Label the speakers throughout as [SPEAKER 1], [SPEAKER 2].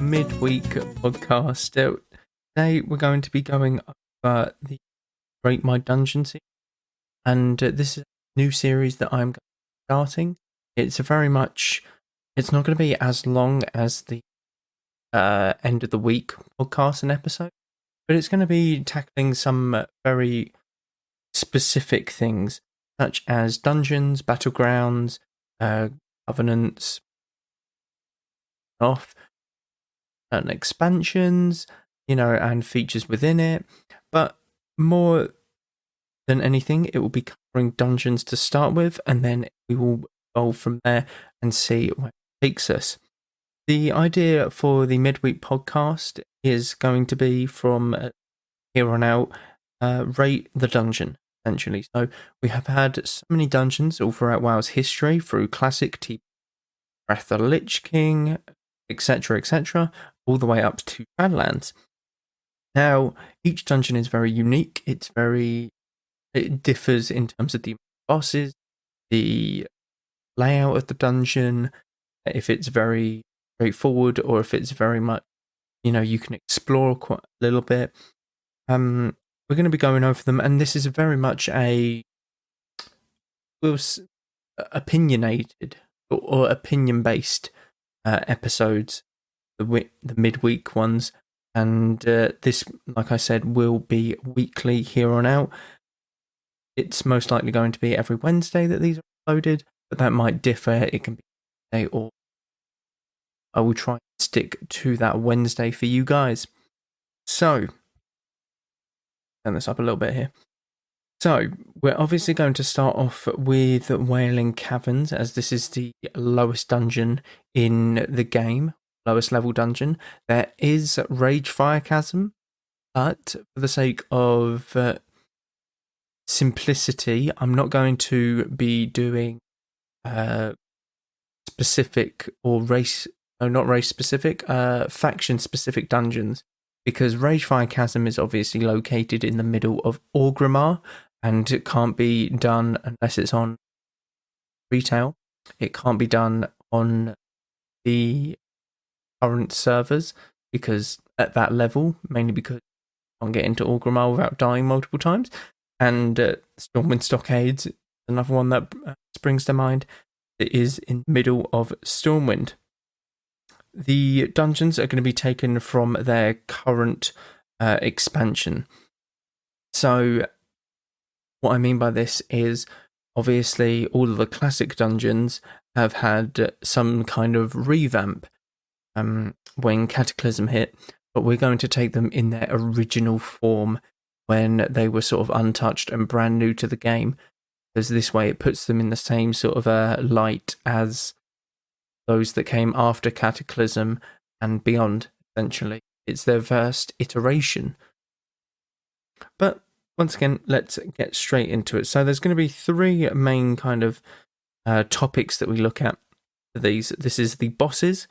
[SPEAKER 1] midweek podcast. Today we're going to be going over the Rate My Dungeon series, and this is a new series that I'm starting. It's it's not going to be as long as the end of the week podcast and episode, but it's going to be tackling some very specific things, such as dungeons, battlegrounds, covenants, and expansions, and features within it. But more than anything, it will be covering dungeons to start with, and then we will evolve from there and see where it takes us. The idea for the midweek podcast is going to be from here on out, rate the dungeon, essentially. So we have had so many dungeons all throughout WoW's history, through Classic, Wrath of the Lich King, etc., all the way up to Badlands. Now, each dungeon is very unique. It differs in terms of the bosses, the layout of the dungeon, if it's very straightforward or if it's very much, you can explore quite a little bit. We're going to be going over them, and this is very much opinionated or opinion-based episodes, the midweek ones, and this, like I said, will be weekly here on out. It's most likely going to be every Wednesday that these are uploaded, but that might differ. It can be Wednesday, or I will try and stick to that Wednesday for you guys. So, turn this up a little bit here. So, we're obviously going to start off with Wailing Caverns, as this is the lowest dungeon in the game, lowest level dungeon. There is Ragefire Chasm, but for the sake of simplicity, I'm not going to be doing specific or faction-specific dungeons, because Ragefire Chasm is obviously located in the middle of Orgrimmar, and it can't be done unless it's on retail. It can't be done on the current servers, because at that level, mainly because you can't get into Orgrimmar without dying multiple times. And Stormwind Stockades, another one that springs to mind. It is in the middle of Stormwind. The dungeons are going to be taken from their current expansion. So what I mean by this is, obviously, all of the classic dungeons have had some kind of revamp when Cataclysm hit, but we're going to take them in their original form when they were sort of untouched and brand new to the game, because this way it puts them in the same sort of light as those that came after Cataclysm and beyond, essentially. It's their first iteration. But once again, let's get straight into it. So there's going to be three main kind of topics that we look at for these. This is the bosses,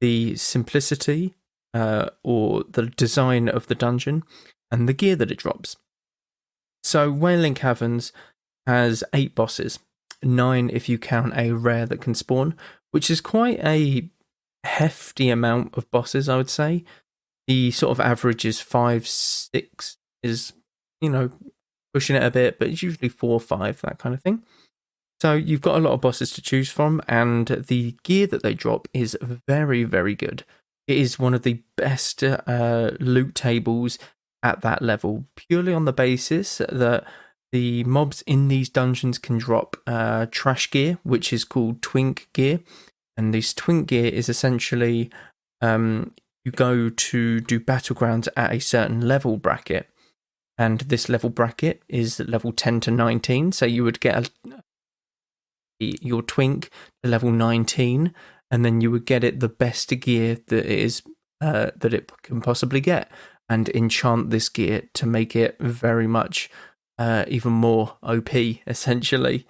[SPEAKER 1] the simplicity or the design of the dungeon, and the gear that it drops. So Wailing Caverns has 8 bosses, 9 if you count a rare that can spawn, which is quite a hefty amount of bosses, I would say. The sort of average is 5, 6 is, pushing it a bit, but it's usually 4 or 5, that kind of thing. So you've got a lot of bosses to choose from, and the gear that they drop is very, very good. It is one of the best loot tables at that level, purely on the basis that the mobs in these dungeons can drop trash gear, which is called twink gear. And this twink gear is essentially you go to do battlegrounds at a certain level bracket, and this level bracket is level 10 to 19. So you would get your twink to level 19, and then you would get it the best gear that it can possibly get, and enchant this gear to make it very much even more OP, essentially.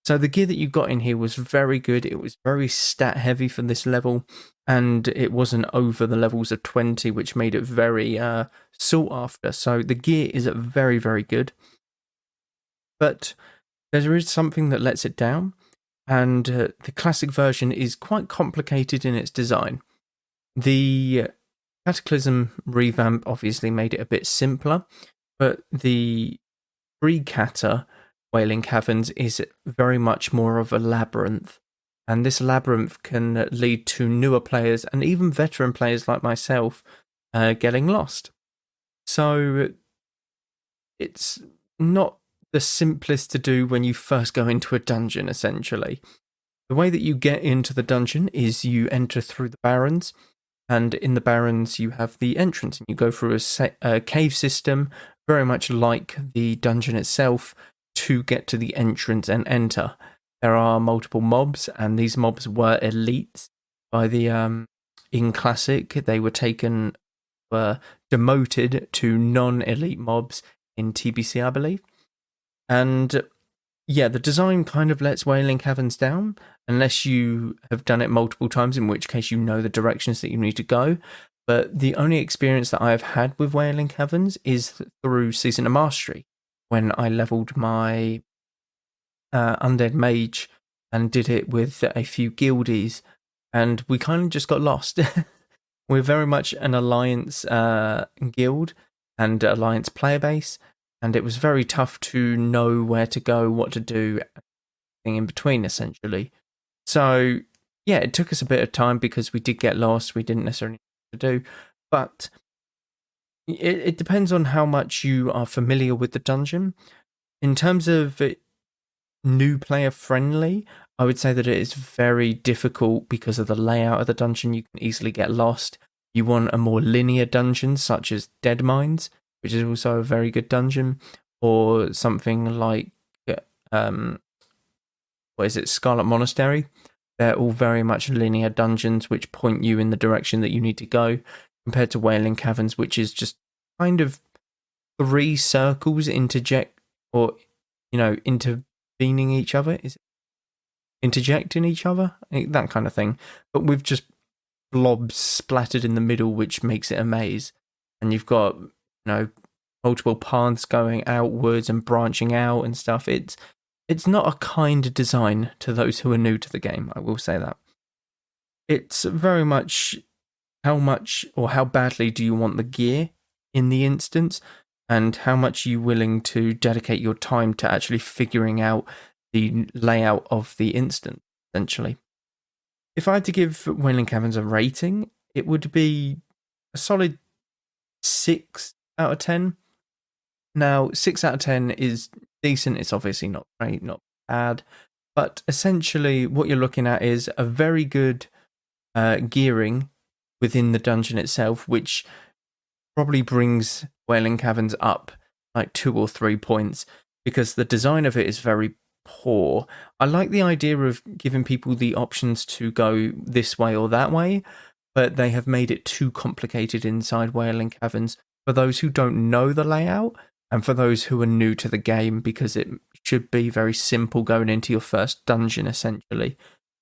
[SPEAKER 1] So the gear that you got in here was very good. It was very stat heavy for this level, and it wasn't over the levels of 20, which made it very sought after. So the gear is very, very good. But there is something that lets it down, and the classic version is quite complicated in its design. The Cataclysm revamp obviously made it a bit simpler, but the pre-Cata Wailing Caverns is very much more of a labyrinth. And this labyrinth can lead to newer players and even veteran players like myself getting lost. So it's not the simplest to do when you first go into a dungeon, essentially. The way that you get into the dungeon is you enter through the barrens, and in the barrens you have the entrance, and you go through a cave system, very much like the dungeon itself, to get to the entrance and enter. There are multiple mobs, and these mobs were elites by the in Classic. They were demoted to non-elite mobs in TBC, I believe. And yeah, the design kind of lets Wailing Caverns down, unless you have done it multiple times, in which case you know the directions that you need to go. But the only experience that I have had with Wailing Caverns is through Season of Mastery, when I leveled my Undead Mage and did it with a few guildies, and we kind of just got lost. We're very much an Alliance guild and Alliance player base, and it was very tough to know where to go, what to do, everything in between, essentially. So, yeah, it took us a bit of time because we did get lost. We didn't necessarily know what to do, but it depends on how much you are familiar with the dungeon. In terms of new player friendly, I would say that it is very difficult because of the layout of the dungeon. You can easily get lost. You want a more linear dungeon, such as Dead Mines, which is also a very good dungeon, or something like Scarlet Monastery. They're all very much linear dungeons which point you in the direction that you need to go, compared to Wailing Caverns, which is just kind of 3 circles interjecting each other. Is it interjecting each other? That kind of thing. But with just blobs splattered in the middle, which makes it a maze. And you've got, multiple paths going outwards and branching out and stuff. It's not a kind design to those who are new to the game, I will say that. It's very much how badly do you want the gear in the instance, and how much are you willing to dedicate your time to actually figuring out the layout of the instance, essentially. If I had to give Wailing Caverns a rating, it would be a solid 6 out of 10. Now, 6 out of 10 is decent. It's obviously not great, not bad. But essentially, what you're looking at is a very good gearing within the dungeon itself, which probably brings Wailing Caverns up like 2 or 3 points, because the design of it is very poor. I like the idea of giving people the options to go this way or that way, but they have made it too complicated inside Wailing Caverns for those who don't know the layout and for those who are new to the game, because it should be very simple going into your first dungeon, essentially.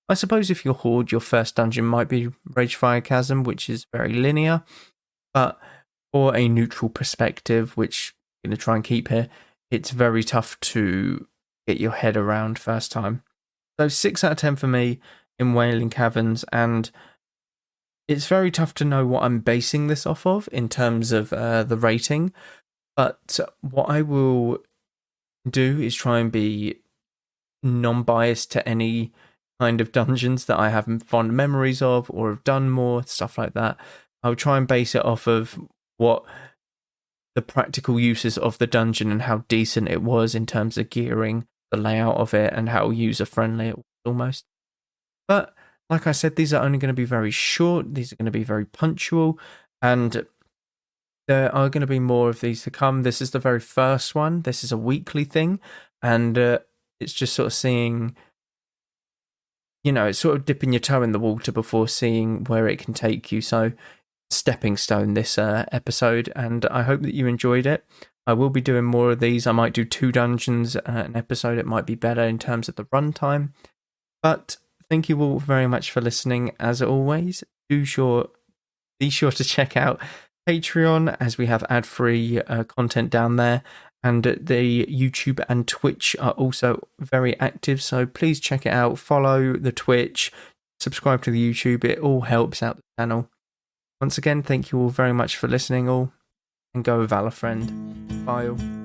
[SPEAKER 1] I suppose if you're Horde, your first dungeon might be Ragefire Chasm, which is very linear, but for a neutral perspective, which I'm going to try and keep here, it's very tough to get your head around first time. So 6 out of 10 for me in Wailing Caverns, and it's very tough to know what I'm basing this off of in terms of the rating, but what I will do is try and be non-biased to any kind of dungeons that I have fond memories of or have done more, stuff like that. I'll try and base it off of what the practical uses of the dungeon and how decent it was in terms of gearing, the layout of it, and how user-friendly it was almost. But like I said, these are only going to be very short, these are going to be very punctual, and there are going to be more of these to come. This is the very first one. This is a weekly thing, and it's just sort of seeing, it's sort of dipping your toe in the water before seeing where it can take you. So, stepping stone this episode, and I hope that you enjoyed it. I will be doing more of these. I might do 2 dungeons an episode. It might be better in terms of the runtime. But thank you all very much for listening. As always, be sure to check out Patreon, as we have ad-free content down there, and the YouTube and Twitch are also very active, so please check it out. Follow the Twitch, subscribe to the YouTube. It all helps out the channel. Once again, thank you all very much for listening all, and go Valor friend. Bye all.